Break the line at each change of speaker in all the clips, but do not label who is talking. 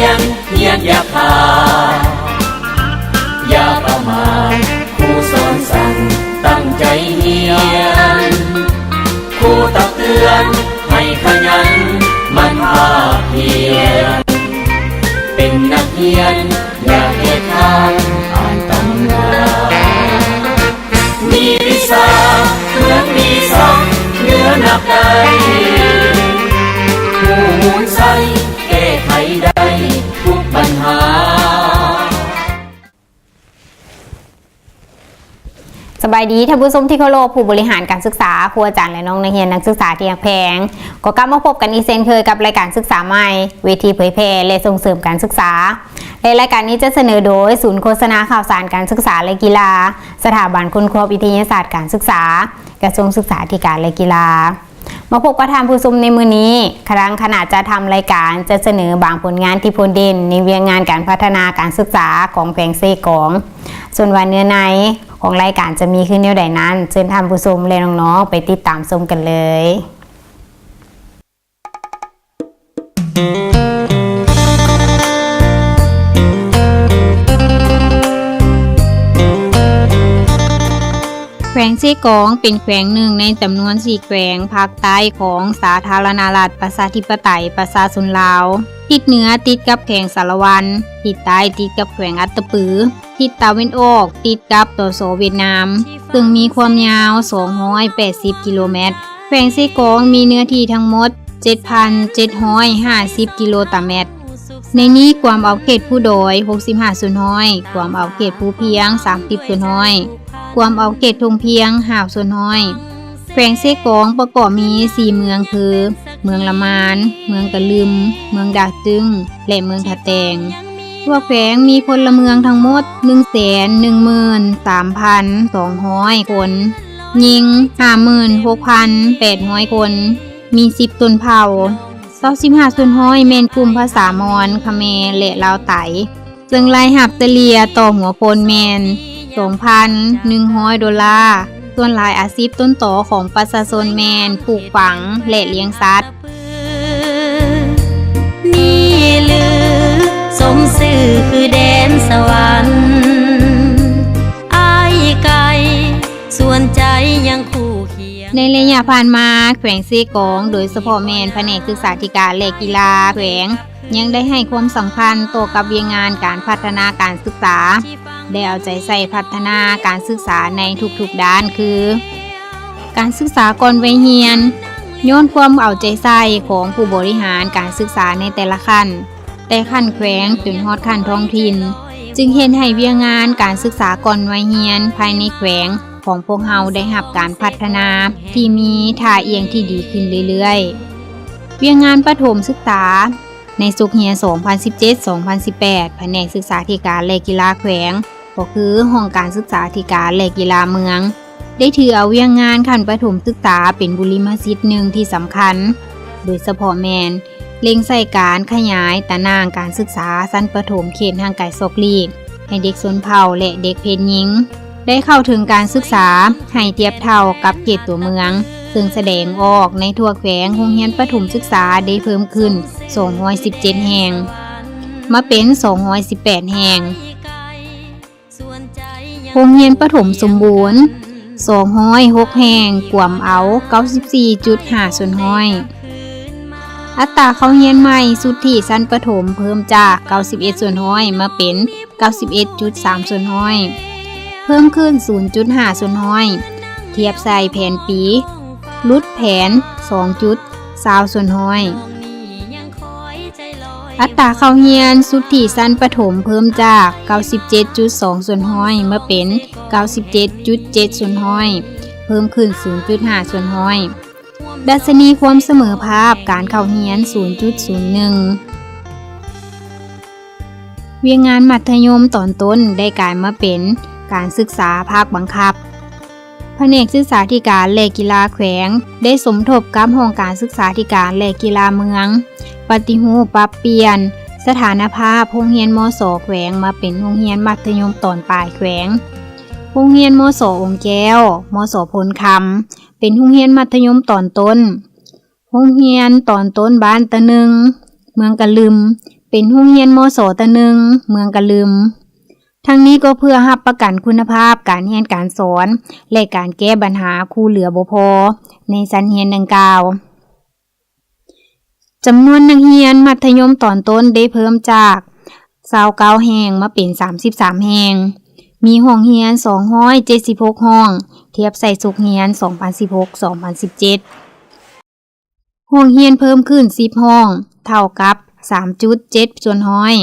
ยนอย่าขาดอย่าประมาทครูสอนสั่งตั้งใจเรียนครูตักเตือนให้ขยันมันภาคเพียรเป็นนักเรียนอย่าเกียจคร้านอ่านตำรามีวิชาเหมือนมีสักเหนือหนักใดผู้มูลใสแก้ไขได้ทุกปัญหา
สบายดีท่านผู้ชมที่เคารพผู้บริหารการศึกษาครูอาจารย์และน้องนักเรียนนักศึกษาที่รักแพงก็กลับมาพบกันอีกเช่นเคยกับรายการศึกษาใหม่เวทีเผยแพร่และส่งเสริมการศึกษาในรายการนี้จะเสนอโดยศูนย์โฆษณาข่าวสารการศึกษาและกีฬาสถาบันคุณครูวิทยาศาสตร์การศึกษากระทรวงศึกษาธิการและกีฬามาพบกับท่านผู้ชมในมื้อนี้ครั้งขณะจะทำรายการจะเสนอบางผลงานที่โดดเด่นในเวียงงานการพัฒนาการศึกษาของแขวงเซกองส่วนวันเนื้อในของรายการจะมีขึ้นแนวใดนั้นเชิญท่านผู้ชมและน้องๆไปติดตามชมกันเลยแขวงเซกองเป็นแขวงหนึ่งในจำนวน4แขวงภาคใต้ของสาธารณรัฐประชาธิปไตยประชาชนลาวทิศเหนือติดกับแขวงสารวันทิศใต้ติดกับแขวงอัตตปือทิศตะวันออกติดกับตสเวียดนามซึ่งมีความยาว280กิโลเมตรแขวงเซกองมีเนื้อที่ทั้งหมด 7,750 กิโลตารเมตรในนี้ความเอาเขตผู้โดย65ส่วนน้อยความเอาเขตผู้เพียง30ส่วนน้อยความเอาเขตทงเพียง50ส่วนน้อยแขวงเซกองประกอบมี4เมืองคือเมืองละมานเมืองกะลึมเมืองดากตึงและเมืองทะแตงทั่วแขวงมีพลเมืองทั้งหมด 113,200 คนหญิง 56,800 คนมี10ต้นเผ่า25ส่วนน้อยแม่นกลุ่มภาษามอญเขมรและลาวไตซึ่งรายรับเฉลี่ยต่อหัวคนแม่น 2,100 ดอลลาร์ส่วนหลายอาชีพต้นตอของประชาชนแม่นปลูกฝังและเลี้ยงสัตว์
นี่ลือสมสื่อคือแดนสวรรค์อ้ายไกลส่วนใจยังคู่เคียง
ในระยะผ่านมาแขวงเซกองโดยเฉพาะแม่นแผนกศึกษาธิการและกีฬาแขวงยังได้ให้ความสำคัญต่อกับเวียงงานการพัฒนาการศึกษาได้เอาใจใส่พัฒนาการศึกษาในทุกๆด้านคือการศึกษาก่อนวัยเรียนย้อนความเอาใจใส่ของผู้บริหารการศึกษาในแต่ละขั้นแต่ขั้นแขวงจนฮอดขั้นท้องถิ่นจึงเห็นให้เวียงงานการศึกษาก่อนวัยเรียนภายในแขวงของพวกเฮาได้รับการพัฒนาที่มีท่าเอียงที่ดีขึ้นเรื่อยๆเวียงงานประถมศึกษาในสุขเฮีย 2017-2018 แผนกศึกษาธิการและกีฬาแขวงก็คือห้องการศึกษาธิการและกีฬาเมืองได้ถือเอาเวียงงานขั้นประถมศึกษาเป็นบุริมสิทธิ์หนึ่งที่สำคัญโดยเฉพาะแมนเล็งใส่การขยายตารางการศึกษาชั้นประถมเขตห่างไกลซอกลีกให้เด็กชนเผ่าและเด็กเพศหญิงได้เข้าถึงการศึกษาให้เทียบเท่ากับเขตตัวเมืองซึ่งแสดงออกในทั่วแขวงโรงเรียนประถมศึกษาได้เพิ่มขึ้น217แห่งมาเป็น218แห่งโรงเรียนประถมสมบูรณ์206แห่งกวมเอา 94.5 ส่วนน้อยอัตราเข้าเรียนใหม่สุทธิชั้นประถมเพิ่มจาก91ส่วนน้อยมาเป็น 91.3 ส่วนน้อยเพิ่มขึ้น 0.5 ส่วนน้อยเทียบใส่แผนปีลดแผน 2.20 ส่วนน้อยอัตราเข้าเรียนสุทธิชั้นประถมเพิ่มจาก 97.2 ส่วนน้อยมาเป็น 97.7 ส่วนน้อยเพิ่มขึ้น 0.5 ส่วนน้อยดัชนีความเสมอภาพการเข้าเรียน 0.01 เวียงงานมัธยมตอนต้นได้กลายมาเป็นการศึกษาภาคบังคับแผนกศึกษาธิการและกีฬาแขวงได้สมทบกับห้องการศึกษาธิการและกีฬาเมืองปฏิรูปปรับเปลี่ยนสถานภาพโรงเรียนมส.แขวงมาเป็นโรงเรียนมัธยมตอนปลายแขวงโรงเรียนมส.องค์แก้วมส.พลคำเป็นโรงเรียนมัธยมตอนต้นโรงเรียนตอนต้นบ้านตะนึงเมืองกะลึม เป็นโรงเรียนมสตะหนึ่งเมืองกะลืมทั้งนี้ก็เพื่อรับประกันคุณภาพการเรียนการสอนและการแก้ปัญหาครูเหลือบ่พอในชั้นเรียนดังกล่าวจำนวนนักเรียนมัธยมตอนต้นได้เพิ่มจาก29แห่งมาเป็น33แห่งมีห้องเรียน276ห้องเทียบใส่สุขเรียน2016-2017ห้องเรียนเพิ่มขึ้น10ห้องเท่ากับ 3.7 ส่วนร้อย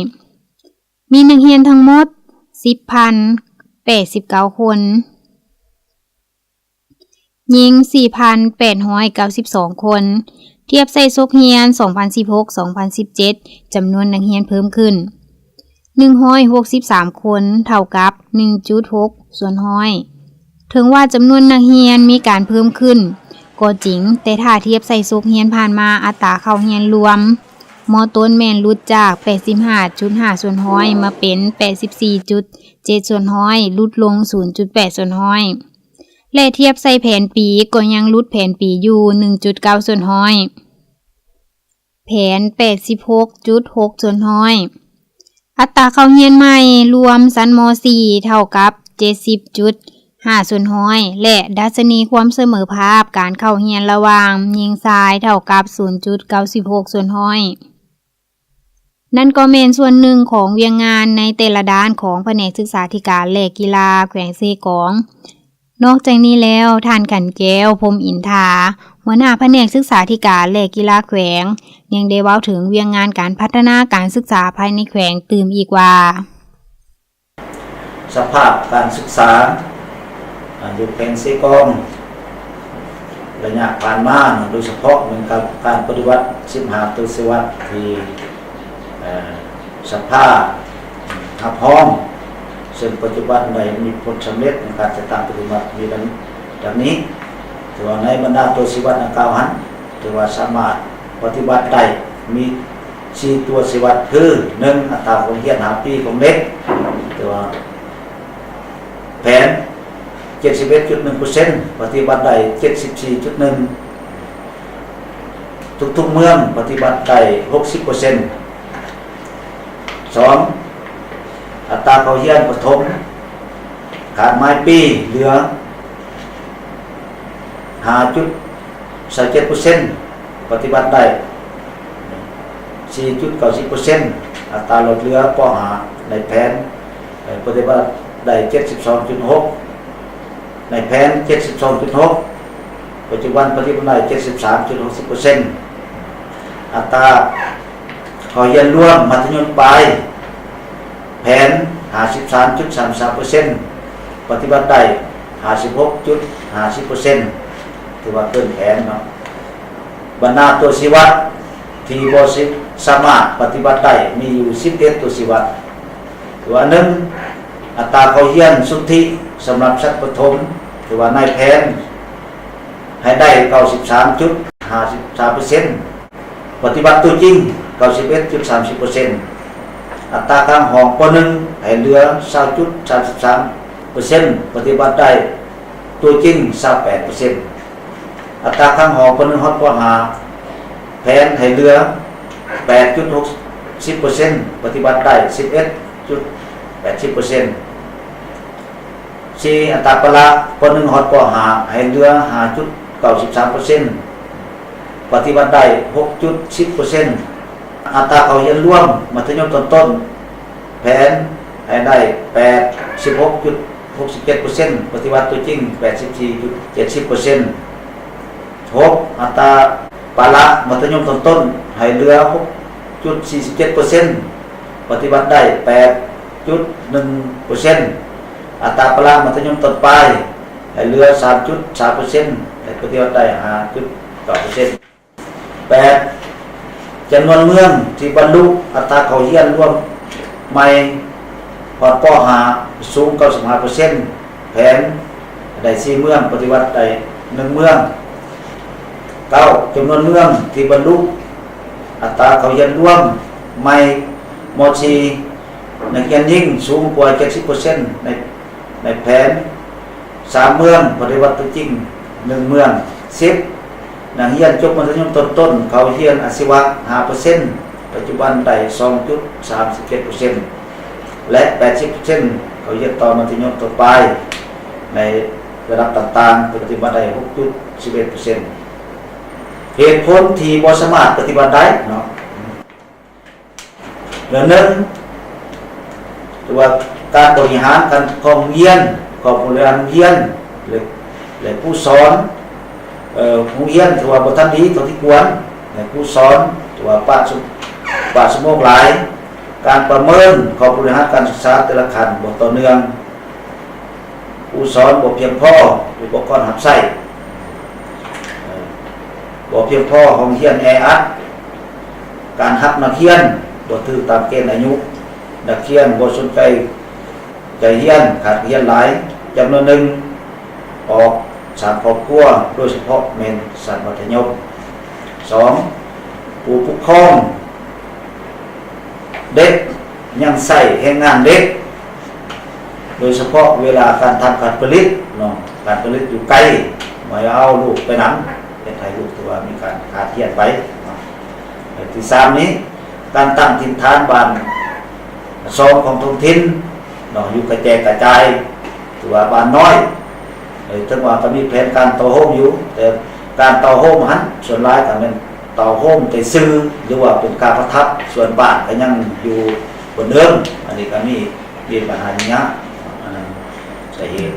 มีนักเรียนทั้งหมด 10,089 คนหญิง 4,892 คนเทียบใส่สุขเรียน2016-2017จำนวนนักเรียนเพิ่มขึ้น163 คนเท่ากับ 1.6 ส่วนร้อยถึงว่าจำนวนนักเรียนมีการเพิ่มขึ้นก็จริงแต่ถ้าเทียบใส่สุขเรียนผ่านมาอัตราเข้าเรียนรวมม.ต้นแม่นลดจาก 85.5 ส่วนร้อยมาเป็น 84.7 ส่วนร้อยลดลง 0.8 ส่วนร้อยและเทียบใส่แผนปีก็ยังลดแผนปีอยู่ 1.9 ส่วนร้อยแผน 86.6 ส่วนร้อยอัตราเข้าเรียนใหม่รวมชั้นม.4 เท่ากับ 70.5 ส่วนร้อยและดัชนีความเสมอภาพการเข้าเรียนระหว่างหญิงชายเท่ากับ 0.96 ส่วนร้อยนั่นก็เป็นส่วนหนึ่งของเวียงงานในแต่ละด้านของแผนกศึกษาธิการและกีฬาแขวงเซกองนอกจากนี้แล้วท่านกันแก้วพรหมอินทราหัวหน้าแผนกศึกษาธิการและกีฬาแขวงยังได้เว้าถึงเวียงงานการพัฒนาการศึกษาภายในแขวงตื่มอีกว่า
สภาพการศึกษาอยู่แขวงเซกองระยะผ่านมาโดยเฉพาะเหมือนกับการปฏิวัติ15 ทศวรรษที่สภาพพร้อมซึ่งปัจจุบันได้มีผลสำเร็จในการจัดตั้งปฏิวัติมีดังนี้ถือว่าในบรรดาตัวชีวัตกล่าวหันถือว่าสามารถปฏิบัติได้มี4ตัวชีวัตคือ 1. อัตราความเรียน5 ปีของเด็กถือว่าแผน 71.1% ปฏิบัติได้ 74.1% ทุกๆเมืองปฏิบัติได้ 60% 2. อัตราเข้าเรียนประถมขาดไม้ปีเหลือ 5.27% ปฏิบัติได้ 4.90% อัตราลดเหลือป .5 ในแผนปฏิบัติได้ 72.6 ในแผน 72.6 ปัจจุบันปฏิบัติได้ 73.60% อัตราเข้าเรียนรวมมัธยมปลายแผน 53.33% ปฏิบัติได้ 56.50% ถือว่าเกินแผนเนาะบรรดาตัวชีวัตที่บ่สามารถปฏิบัติได้มีอยู่11ตัวชีวัตตัวนึงอัตราเข้าเรียนสุทธิสำหรับชั้นประถมถือว่าในแผนให้ได้ 93.53% ปฏิบัติตัวจริง 91.30%อัตราข้างห้องป .1 ให้เหลือ 20.33% ปฏิบัติได้ตัวจริง 28% อัตราข้างห้องป .1 ฮอดป .5 แผนให้เหลือ 8.60% ปฏิบัติได้ 11.80% 4. อัตราพละป .1 ฮอดป .5 ให้เหลือ 5.93% ปฏิบัติได้ 6.10%อัตราเข้าเรียนร่วมมัธยมต้นแผนให้ได้ 16.67% ปฏิบัติตัวจริง 84.70% 6. อัตราพละมัธยมต้นให้เหลือ 6.47% ปฏิบัติได้ 8.1% อัตราพละมัธยมต้นปลายให้เหลือ 3.3% ปฏิบัติได้ 5.9% 8. จำนวนเมืองที่บรรลุอัตราเข้าเรียนรวมใหม่พอดป .5 สูง 95% แผนได้4เมืองปฏิบัติได้1เมือง 9. จำนวนเมืองที่บรรลุอัตราเข้าเรียนรวมใหม่ม .4 นักเรียนหญิงสูงกว่า 70% ในแผน3เมืองปฏิบัติจริง1เมือง 10. นักเรียนจบมัธยมต้นเข้าเรียนอาชีวะ 5% ปัจจุบันได้ 2.37% และ 80% เขาเรียนต่อมัธยมต้นปลายในระดับต่างๆปฏิบัติได้ 6.11% เหตุผลที่บ่สามารถปฏิบัติได้เนาะเรื่องหนึ่งตัวการบริหารการของเรียนของผู้เรียนและผู้สอนผู้เรียนถือว่าบ่ทันดีเท่าที่ควรและผู้สอนถือว่าปาสมองหลายการประเมินของผู้บริหารการศึกษาแต่ละขั้นบ่ต่อเนื่องผู้สอนบ่เพียงพออุปกรณ์รับใช้บ่เพียงพอห้องเรียนแออัดการรับนักเรียนบ่ถือตามเกณฑ์อายุนักเรียนบ่สนใจเรียนขาดเรียนหลายจำนวนหนึ่งออกสามครอบครัวโดยเฉพาะเมนสัตว์มัธยม 2. ผู้ปกครองเด็กยังใส่แรงงานเด็กโดยเฉพาะเวลาการทำการผลิตเนาะการผลิตอยู่ไกลไม่เอาลูกไปนั้นเป็นไทยลูกตัวมีการขาดเทียนไปที่ 3 นี้การตั้งถิ่นฐานบ้านซองของท้องถิ่นเนาะอยู่กระจายตัวบ้านน้อยถึงว่าก็มีแผนการต่อโฮมอยู่แต่การต่อโฮมหันส่วนหลายก็เป็นต่อโฮมแต่ซื้อหรือว่าเป็นการประทับส่วนบ้านก็ยังอยู่บนเดิมอันนี้ก็มีปัญหาอย่างนี้อันนั้นสาเหตุ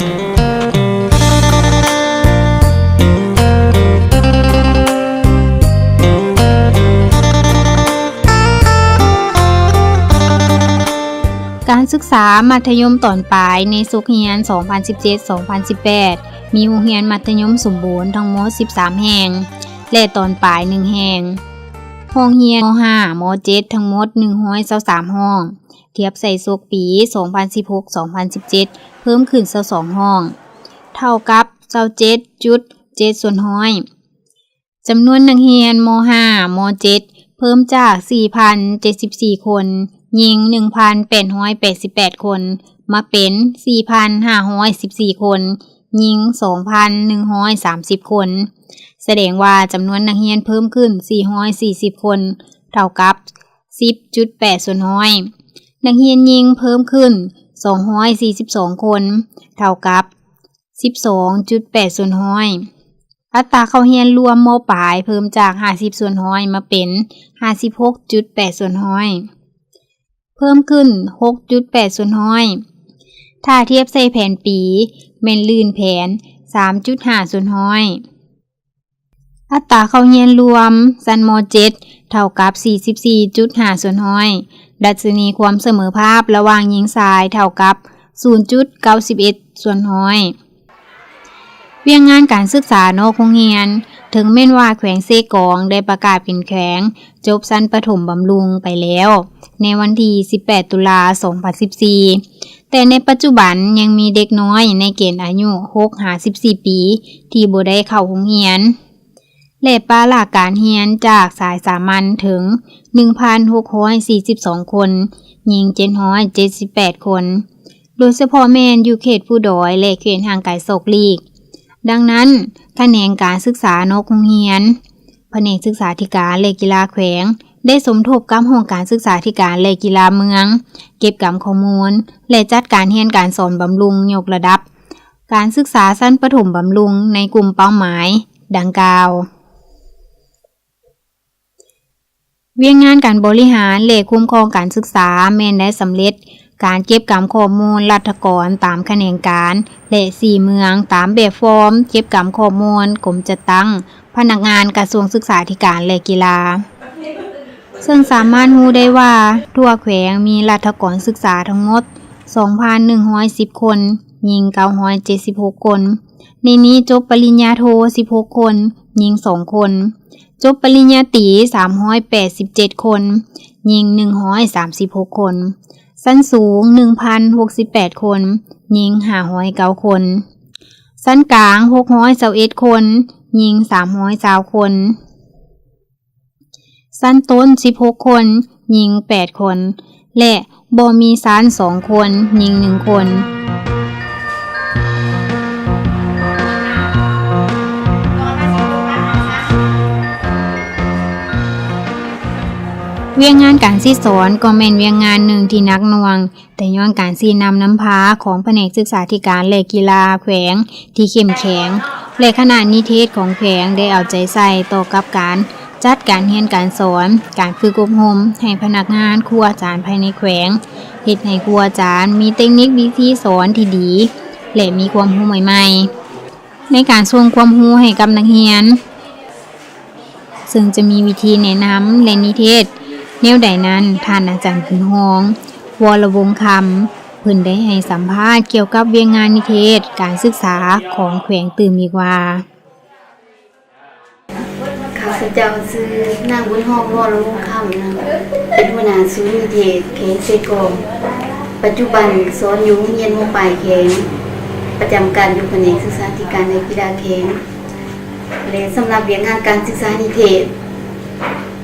การศึกษามัธยมตอนปลายในสุขเรียน 2017-2018 มีโรงเรียนมัธยมสมบูรณ์ทั้งหมด 13 แห่ง และตอนปลาย 1 แห่งโรงเรียนม.5 ม.7 ทั้งหมด 123 ห้อง เทียบใส่สุขปี 2016-2017 เพิ่มขึ้น22 ห้อง เท่ากับ 27.7%จำนวนนักเรียนม.5 ม.7 เพิ่มจาก 4,074 คนยิง 1,888 คนมาเป็น 4,514 คนยิง 2,130 คนแสดงว่าจำนวนนักเรียนเพิ่มขึ้น440คนเท่ากับ 10.8%นักเรียนยิงเพิ่มขึ้น242คนเท่ากับ 12.8%อัตราเข้าเรียนรวมม.ปลายเพิ่มจาก50%มาเป็น 56.8%เพิ่มขึ้น 6.8% ถ้าเทียบใส่แผนปีแม่นลื่นแผน 3.5% อัตราเข้าเรียนรวมชั้นม.7 เท่ากับ 44.5% ดัชนีความเสมอภาพระหว่างหญิงชายเท่ากับ 0.91% เวียงงานการศึกษานอกโรงเรียนถึงแม้นว่าแขวงเซกองได้ประกาศเป็นแขวงจบชั้นประถมบำรุงไปแล้วในวันที่18 ตุลา 2014 แต่ในปัจจุบันยังมีเด็กน้อยในเกณฑ์อายุ 6-14 ปีที่บ่ได้เข้าโรงเรียนและปาลาการเรียนจากสายสามัญถึง 1,642 คนหญิง 778 คนโดยเฉพาะแม่นอยู่เขตผู้ดอยและเขตห่างไกลโศกลีกดังนั้นแขนงการศึกษานอกโรงเรียนแผนกศึกษาธิการและกีฬาแขวงได้สมทบกับห้องการศึกษาธิการและกีฬาเมืองเก็บกำข้อมูลและจัดการเรียนการสอนบำรุงยกระดับการศึกษาชั้นประถมบำรุงในกลุ่มเป้าหมายดังกล่าวเวียงงานการบริหารและคุ้มครองการศึกษาแม่นได้สำเร็จการเก็บกำข้อมูลรัฐกรตามแขนงการและ4เมืองตามแบบฟอร์มเก็บกำข้อมูลกรมจัดตั้งพนักงานกระทรวงศึกษาธิการและกีฬาซึ่งสามารถรู้ได้ว่าทั่วแขวงมีรัฐกรศึกษาทั้งหมด 2,110 คนหญิง 976 คนในนี้จบปริญญาโท 16 คนหญิง 2 คนจบปริญญาตรี 387 คนหญิง 136 คนชั้นสูง 1,068 คนหญิง 509 คนชั้นกลาง 621 คนหญิง 320 คนชั้นต้น 16 คนหญิง 8 คนและบ่มีชั้น 2 คนหญิง 1 คน เวียงงานการสิสอนก็แม่นเวียงงานหนึ่งที่หนักหน่วงแต่ย้อนการสีนำน้ำพาของแผนกศึกษาธิการและกีฬาแขวงที่เข้มแข็งและคณะนิเทศของแขวงได้เอาใจใส่ต่อกับการจัดการเรียนการสอนการฝึกอบรมให้พนักงานครูอาจารย์ภายในแขวงเฮ็ดให้ครูอาจารย์มีเทคนิควิธีสอนที่ดีและมีความรู้ใหม่ๆในการส่งความรู้ให้กับนักเรียนซึ่งจะมีวิธีแนะนำและนิเทศแนวใดนั้นท่านอาจารย์ขุนหองวรวงศ์คำเพิ่นได้ให้สัมภาษณ์เกี่ยวกับเวียงงานนิเทศการศึกษาของแขวงตื่มอีกว่า
ข้าพเจ้าชื่อนางบุญฮองวรวงศ์คำนะเป็นหัวหน้าศูนย์นิเทศเขตเซกองปัจจุบันสอนอยู่โรงเรียนม.ปลายเขงประจำการอยู่แผนกศึกษาธิการและกีฬาเขงและสำหรับเวียงงานการศึกษานิเทศ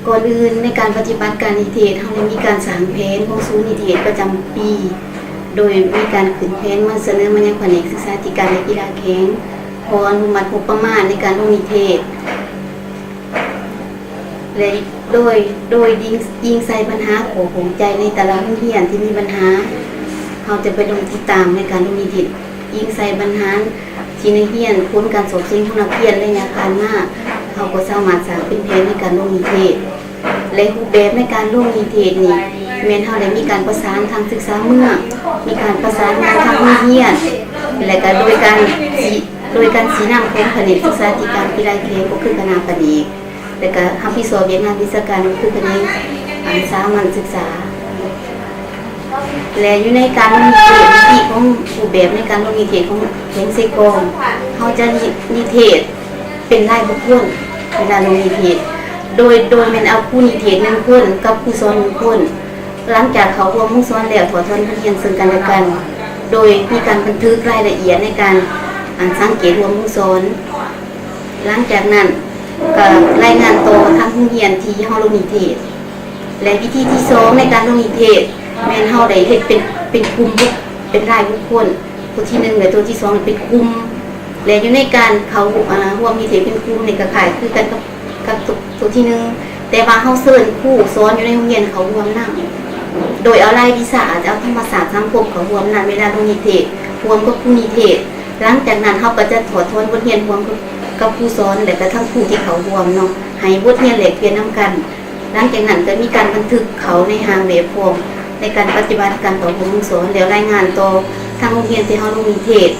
ก่อนอื่นในการปฏิบัติการนิเทศเราได้มีการสร้างแผนของศูนย์นิเทศประจำปี โดยมีการขึ้นแผนมาเสนอมายังแผนกศึกษาธิการและกีฬาเขงขออนุมัติงบประมาณในการลงนิเทศและโดยยิงใส่ปัญหาของใจในแต่ละโรงเรียนที่มีปัญหาเขาจะไปลงติดตามในการลงนิเทศยิงใส่ปัญหาที่นักเรียนพ้นการสอบเสียงของนักเรียนและยาการมากเขาก็สามารถสร้างเป็นแผนในการลงนิเทศและรูปแบบในการลงนิเทศนี่แม้นเขาได้มีการประสานทางศึกษาเมืองมีการประสานงานทางโรงเรียนและก็โดยการชี้นำของแผนกศึกษาธิการกีฬาเขงก็คือคณะแผนกและก็ทำพิสอบเวียงงานวิชาการก็คือแผนกสามัญศึกษาและอยู่ในการลงนิเทศวิธีของรูปแบบในการลงนิเทศของเขงเซกองเขาจะนิเทศเป็นรายบุคคลเวลาลงนิเทศโดยแม่นเอาผู้นิเทศ1คนกับผู้สอน1คนหลังจากเขารวมผู้สอนแล้วถอดถอนบทเรียนซึ่งกันและกันโดยมีการบันทึกรายละเอียดในการสังเกตรวมผู้สอนหลังจากนั้นก็รายงานต่อทางผู้เรียนที่เฮาลงนิเทศและวิธีที่2ในการลงนิเทศแม่นเฮาได้เฮ็ดเป็นกลุ่มเป็นรายบุคคลตัวที่1และตัวที่2เป็นกลุ่มและอยู่ในการเขาร่วมนิเทศเป็นกลุ่มในกระข่ายคือกันกับตัวที่1แต่ว่าเฮาเชิญครูสอนอยู่ในโรงเรียนเขารวมนำโดยเอารายวิชาอาจจะเอาธรรมศาสตร์สังคมเขารวมนำเวลาลงนิเทศรวมกับผู้นิเทศหลังจากนั้นเฮาก็จะถอดถอนบทเรียนรวมกับผู้สอนและก็ทั้งผู้ที่เขารวมเนาะให้บทเรียนแลกเปลี่ยนนำกันหลังจากนั้นก็มีการบันทึกเขาในหางแบบฟอร์มในการปฏิบัติการต่อผู้สอนแล้วรายงานต่อทางโรงเรียนที่เฮาลงนิเทศ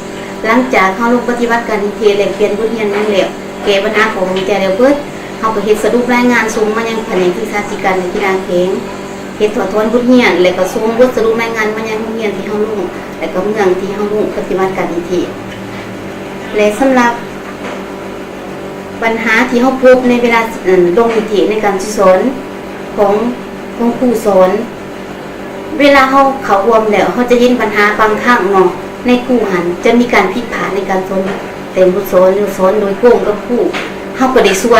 หลังจากเฮาลงปฏิบัติการนิเทศแลกเปลี่ยนบทเรียนนั้นแล้วแก้ปัญหาของแต่ละเบิดเฮาก็เฮ็ดสรุปรายงานส่งมายังแผนกศึกษาธิการและกีฬาเขงเฮ็ดถอดถอนบทเรียนแล้วก็ส่งบทสรุปรายงานมายังโรงเรียนที่เฮาลงและก็เมืองที่เฮาลงปฏิบัติการนิเทศและสำหรับปัญหาที่เฮาพบในเวลาลงนิเทศในการสอนของครูสอนเวลาเขารวมแล้วเขาจะยินปัญหาบางครั้งเนาะในครูหันจะมีการผิดพลาดในการสอนแต่บทสอนหรือสอนโดยโกงกับครูเฮาก็ได้ช่ว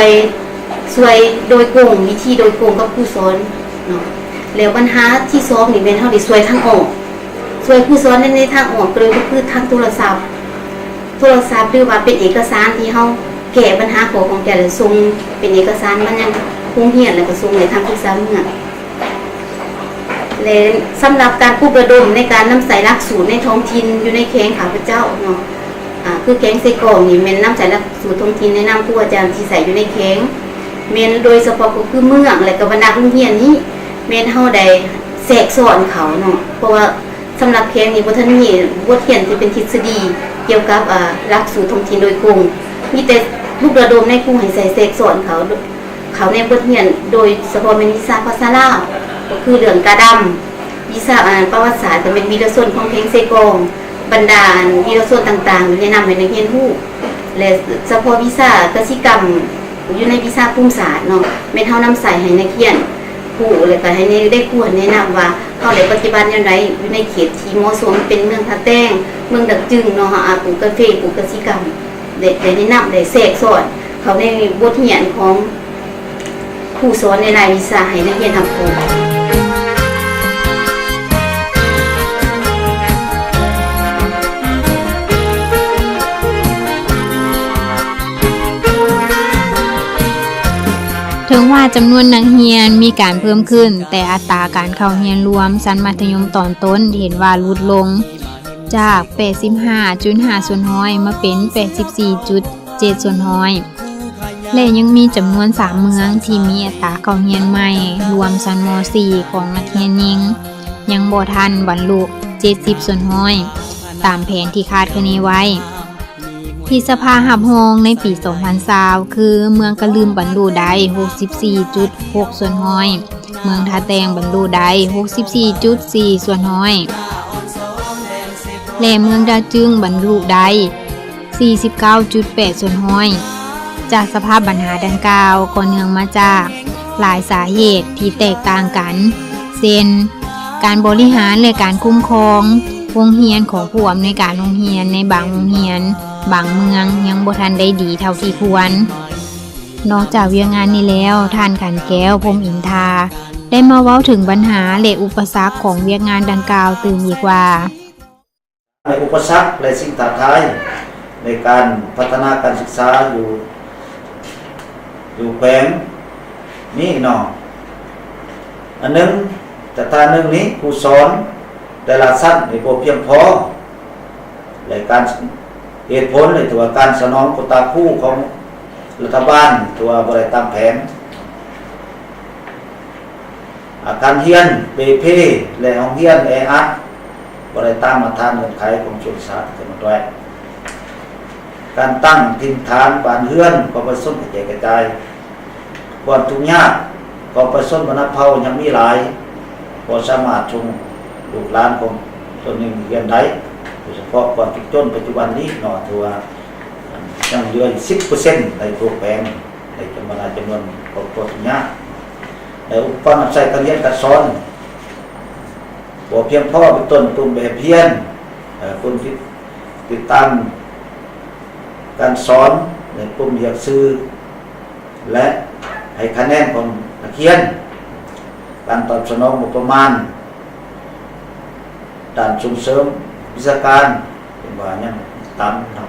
ยโดยโกงวิธีโดยโกงกับครูสอนเนาะแล้วปัญหาที่2นี่แม่นเฮาได้ช่วยทางออกช่วยครูสอนในทางออกเลยก็คือทางโทรศัพท์หรือว่าเป็นเอกสารที่เฮาแก้ปัญหาของแต่ละส่งเป็นเอกสารมันยังโรงเรียนแล้วก็ส่งในทางศึกษาเมืองและสำหรับการปลุกระดมในการนำใส่หลักสูตรในท้องถิ่นอยู่ในแขงข้าพเจ้าเนาะคือแขงเซกองนี่แม่นนำใส่หลักสูตรท้องถิ่นในนามครูอาจารย์ที่ใส่อยู่ในแขงแม่นโดยเฉพาะก็คือเมืองและก็บรรดาโรงเรียนนี้แม่นเฮาได้แทรกสอนเขาเนาะเพราะว่าสำหรับแขงนี่บ่ทันมีบทเรียนที่เป็นทฤษฎีเกี่ยวกับหลักสูตรท้องถิ่นโดยตรงมีแต่ปลุกระดมในครูให้ใส่แทรกสอนเขาในบทเรียนโดยเฉพาะเป็นวิชาภาษาลาวก็คือเรื่องกระดำวิชาประวัติศาสตร์ก็เป็นวีรชนของแขงเซกองบรรดาวีรชนต่างๆแนะนำให้นักเรียนรู้และเฉพาะวิชากสิกรรมอยู่ในวิชาภูมิศาสตร์เนาะแม่นเฮานำใส่ให้นักเรียนผู้แล้วก็ให้ได้ครูแนะนำว่าเฮาได้ปฏิบัติอย่างไรอยู่ในเขตที่เหมาะสมเป็นเมืองท่าแต้งเมืองดักจึงเนาะปลูกกาแฟปลูกกสิกรรมได้แนะนำได้แทรกสอนเขาในบทเรียนของครูสอนในรายวิชาให้นักเรียนทำโครง
ถึงว่าจำนวนนักเรียนมีการเพิ่มขึ้นแต่อัตราการเข้าเรียนรวมชั้นมัธยมตอนต้นเห็นว่าลดลงจาก 85.5 ส่วนร้อยมาเป็น 84.7 ส่วนร้อยและยังมีจำนวน3เมืองที่มีอัตราเข้าเรียนใหม่รวมชั้นม .4 ของนักเรียนหญิงยังบ่ทันบรรลุ 70 ส่วนร้อยตามแผนที่คาดคะเนไว้ที่สภาหับรองในปี 2020 คือเมืองกะลืมบรรลุได้ 64.6 ส่วนร้อยเมืองท่าแตงบรรลุได้ 64.4 ส่วนร้อยและเมืองดาจึงบรรลุได้ 49.8 ส่วนร้อยจากสภาพปัญหาดังกล่าวก็เนื่องมาจากหลายสาเหตุที่แตกต่างกันเช่นการบริหารและการคุ้มครองโรงเรียนของผู้อำนวยการโรงเรียนในบางโรงเรียนบางเมืองยังบ่ทันได้ดีเท่าที่ควรนอกจากเวียงงานนี้แล้วท่านขันแก้วพรหมอินทราได้มาเว้าถึงปัญหาและอุปสรรคของเวียงงานดังกล่าวตื่นอีกว่า
ในอุปสรรคและสิ่งท้าทายในการพัฒนาการศึกษาอยู่แขวงนี่เนาะอันนึงแต่ตานึงนี้ครูสอนแต่ละชั้นในบ่เพียงพอและการเหตุผลในตัวการสนองโควตาครูของรัฐบาลตัวบ่ได้ตามแผนอาการเรียนเปเพและห้องเรียนแออัดบ่ได้ตามมาตรฐานเงื่อนไขของชนชาติกันไว้การตั้งถิ่นฐานบ้านเรือนก็ประสบกระจายความทุกข์ยากก็ประสบวรรณเผ่ายังมีหลายบ่สามารถชงลูกหลานของตนเองเรียนได้โดยเฉพาะความทุกข์จนปัจจุบันนี้เนาะถือว่ายังเหลือ 10% ในตัวแปลงในจำนวนของตัวทุกข์ยากในอุปกรณ์ใช้การเรียนการสอนบ่เพียงพอเป็นต้นตุ่มแบบเพียนคนที่ติดตามการสอนในกลุ่มเรียนซื่อและให้คะแนนของนักเรียนการตอบสนองงบประมาณด้านส่งเสริมวิชาการเป็นว่ายังต่ำครับ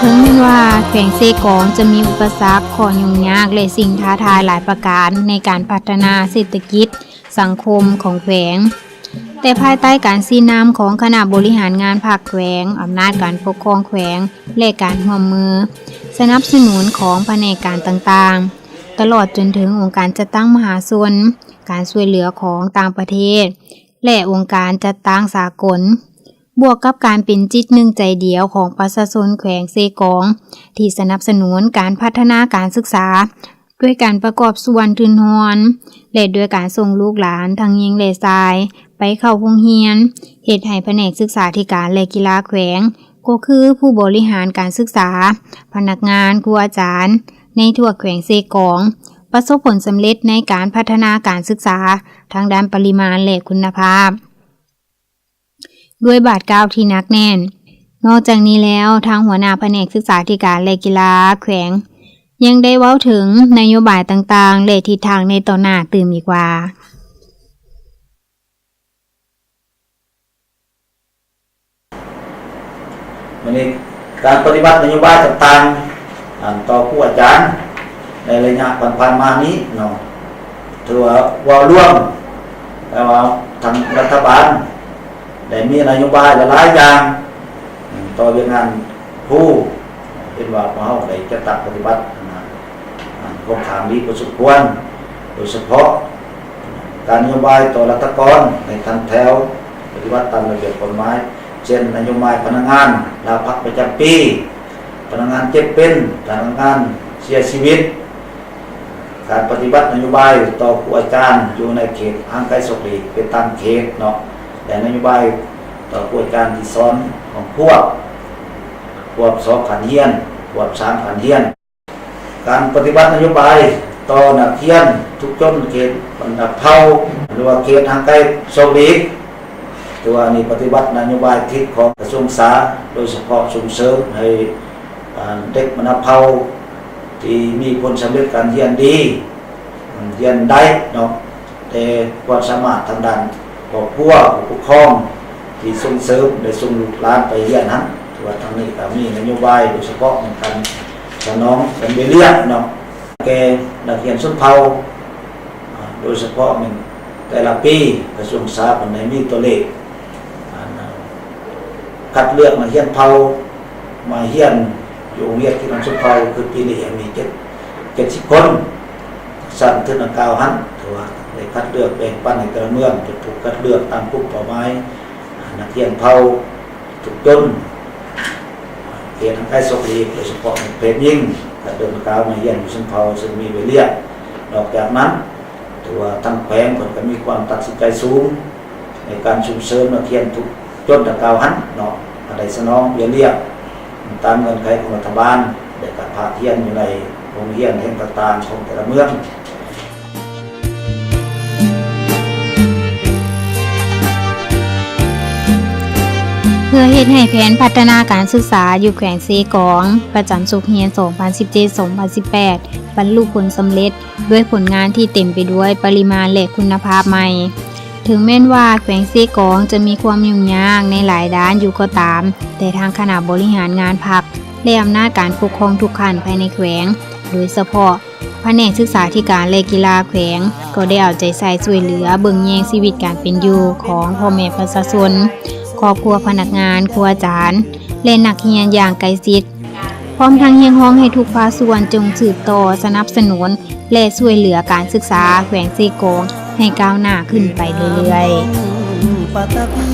ถึงแม้ว่าแขวงเซกองจะมีอุปสรรคข้อยุ่งยากและสิ่งท้าทายหลายประการในการพัฒนาเศรษฐกิจสังคมของแขวงแต่ภายใต้การชี้นำของคณะบริหารงานภาคแขวงอำนาจการปกครองแขวงและการร่วมมือสนับสนุนของแผนกการต่างๆตลอดจนถึงองค์การจัดตั้งมหาชนการช่วยเหลือของต่างประเทศและองค์การจัดตั้งสากลบวกกับการเป็นจิตหนึ่งใจเดียวของประชาชนแขวงเซกองที่สนับสนุนการพัฒนาการศึกษาด้วยการประกอบส่วนทุนทอนและด้วยการส่งลูกหลานทั้งหญิงและชายไปเข้าโรงเรียนเฮ็ดให้แผนกศึกษาธิการและกีฬาแขวงก็คือผู้บริหารการศึกษาพนักงานครูอาจารย์ในทั่วแขวงเซกองประสบผลสำเร็จในการพัฒนาการศึกษาทั้งด้านปริมาณและคุณภาพด้วยบาทกล่าวที่หนักแน่นนอกจากนี้แล้วทางหัวหน้าแผนกศึกษาธิการและกีฬาแขวงยังได้เว้าถึงนโยบายต่างๆและทิศทางในต่อหน้าตื่มอีกว่า
วันนี้การปฏิบัตินโยบายต่างๆต่อผู้อาจารย์ในระยะผ่านๆมานี้เนาะถือว่าร่วมแต่ว่าทางรัฐบาลได้มีนโยบายหลายอย่างต่อเรื่องงานผู้เป็นว่าเราได้จะตัดปฏิบัติคงถามดีพอสมควรโดยเฉพาะการนโยบายต่อรัฐกรในทันแถวปฏิบัติตามระเบียบกฎหมายเช่นนโยบายพนักงานลาพักประจำปีพนักงานเจ็บเป็นพนักงานเสียชีวิตการปฏิบัตินโยบายต่อผู้อาจารย์อยู่ในเขตห่างไกลสุขีเป็นตามเขตเนาะแต่นโยบายต่อผู้อาจารย์ที่สอนของพวก2ขันเรียนพวก3ขันเรียนการปฏิบัตินโยบายต่อนักเรียนทุกชนเขตบรรดาเผ่าหรือว่าเขตห่างไกลสุขีตัวนี้ปฏิบัตินโยบายทิศของกระทรวงศึกษาโดยเฉพาะส่งเสริมให้เด็กบรรดาเผ่าที่มีผลสำเร็จการเรียนดีเรียนได้เนาะ แต่ความสามารถทางด้านครอบครัวผู้ปกครองที่ส่งเสริมได้ส่งลูกหลานไปเรียนนั้นถือว่าทางนี้ก็มีนโยบายโดยเฉพาะในการสนองเป็นเรียนเนาะแก่นักเรียนชนเผ่าโดยเฉพาะมันแต่ละปีกระทรวงสาธารณสุขมีตัวเลขคัดเลือกนักเรียนเผ่ามาเรียนอยู่โรงเรียนที่มันชนเผ่าคือปีนี้มี70 คนสั่นถึง9หันถือว่าได้คัดเลือกแบ่งปันให้แต่ละเมืองจะถูกคัดเลือกตามกลุ่มเป้าหมายนักเรียนเผ่าทุกต้นเรียนทางใกล้ศกอีกโดยเฉพาะเพศยิ่งคัดเลือก9มาเรียนอยู่ชนเผ่าซึ่งมีไปเรียนนอกจากนั้นถือว่าทั้งแผงผลก็มีความตัดสินใจสูงในการส่งเสริมนักเรียนทุกต้น9หันเนาะอะไรสนองเรียนตามเงื่อนไขของรัฐบาลได้กับภาคเรียนอยู่ในโรงเรียนแห่งต่างๆของแต่ละเมือง
เพื่อเฮ็ดให้แผนพัฒนาการศึกษาอยู่แขวงเซกองประจำสุขเฮียน 2017-2018 บรรลุผลสำเร็จด้วยผลงานที่เต็มไปด้วยปริมาณและคุณภาพใหม่ถึงแม้นว่าแขวงเซกองจะมีความยุ่งยากในหลายด้านอยู่ก็ตามแต่ทางคณะบริหารงานพรรคและอำนาจการปกครองทุกขั้นภายในแขวงโดยเฉพาะแผนกศึกษาธิการและกีฬาแขวงก็ได้เอาใจใส่ช่วยเหลือเบิ่งแยงชีวิตการเป็นอยู่ของพ่อแม่ประชาชนครอบครัวพนักงานครูอาจารย์และนักเรียนอย่างใกล้ชิดพร้อมทั้งเรียกร้องให้ทุกภาคส่วนจงสืบต่อสนับสนุนและช่วยเหลือการศึกษาแขวงเซกองให้ก้าวหน้าขึ้นไปเรื่อยๆ
ปัตตภี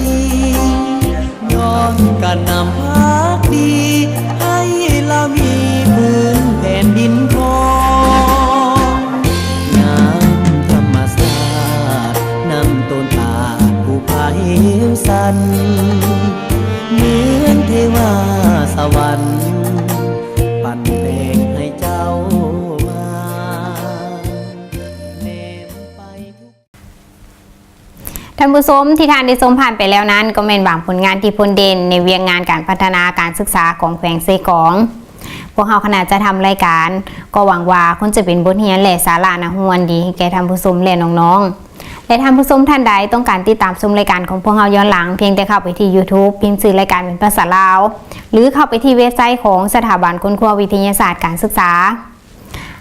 ย้อนการนำพักดีให้เรามีพื้นแผ่นดินทองน้ำธรรมศาสตร์นำต้นตาผู้พาเหวสันเหมือนเทวาสวรรค์ปั่นเพลงให้เจ้ามาเนมไปทุก
ท่านผู้ชมที่ทานได้ชมผ่านไปแล้วนั้นก็เป็นบางผลงานที่พ้นเด่นในเวียงงานการพัฒนาการศึกษาของแขวงเซกองพวกเราขณะจะทำรายการก็หวังว่าคงจะเป็นบทเรียนและสาระน่าร่วมดีแก่ท่านผู้ชมและน้องๆและท่านผู้ชมท่านใดต้องการติดตามชมรายการของพวกเราย้อนหลังเพียงแต่เข้าไปที่ YouTube พิมพ์ชื่อรายการเป็นภาษาลาวหรือเข้าไปที่เว็บไซต์ของสถาบันค้นคว้าวิทยาศาสตร์การศึกษา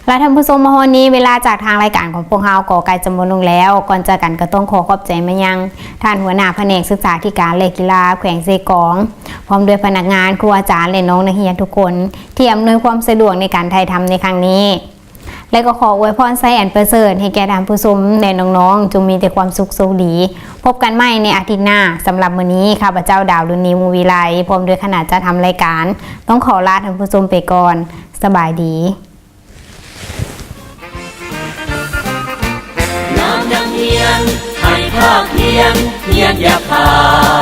และท่านผู้ชมมาวันนี้เวลาจากทางรายการของพวกเราก็ใกล้จะหมดลงแล้วก่อนจากกันก็ต้องขอบใจมายังท่านหัวหน้าแผนกศึกษาธิการและกีฬาแขวงเซกองพร้อมด้วยพนักงานครูอาจารย์และน้องนักเรียนทุกคนที่อำนวยความสะดวกในการถ่ายทำในครั้งนี้และก็ขออวยพรไซแอนประเสริฐให้แก่ท่านผู้ชมและน้องๆจงมีแต่ความสุขโชคดีพบกันใหม่ในอาทิตย์หน้าสำหรับวันนี้ข้าพเจ้าดาวดุนีมูวิไลพร้อมด้วยคณะจะทำรายการต้องขอลาท่านผู้ชมไปก่อนสบายดี
เฮียนให้ภาคเฮียนอย่าขา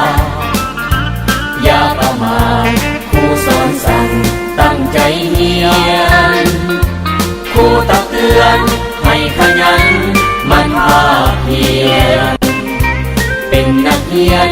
ดอย่าประมาทครูสอนสั่งตั้งใจเฮียนครูตักเตือนให้ขยันมันภาคเฮียนเป็นนักเรียน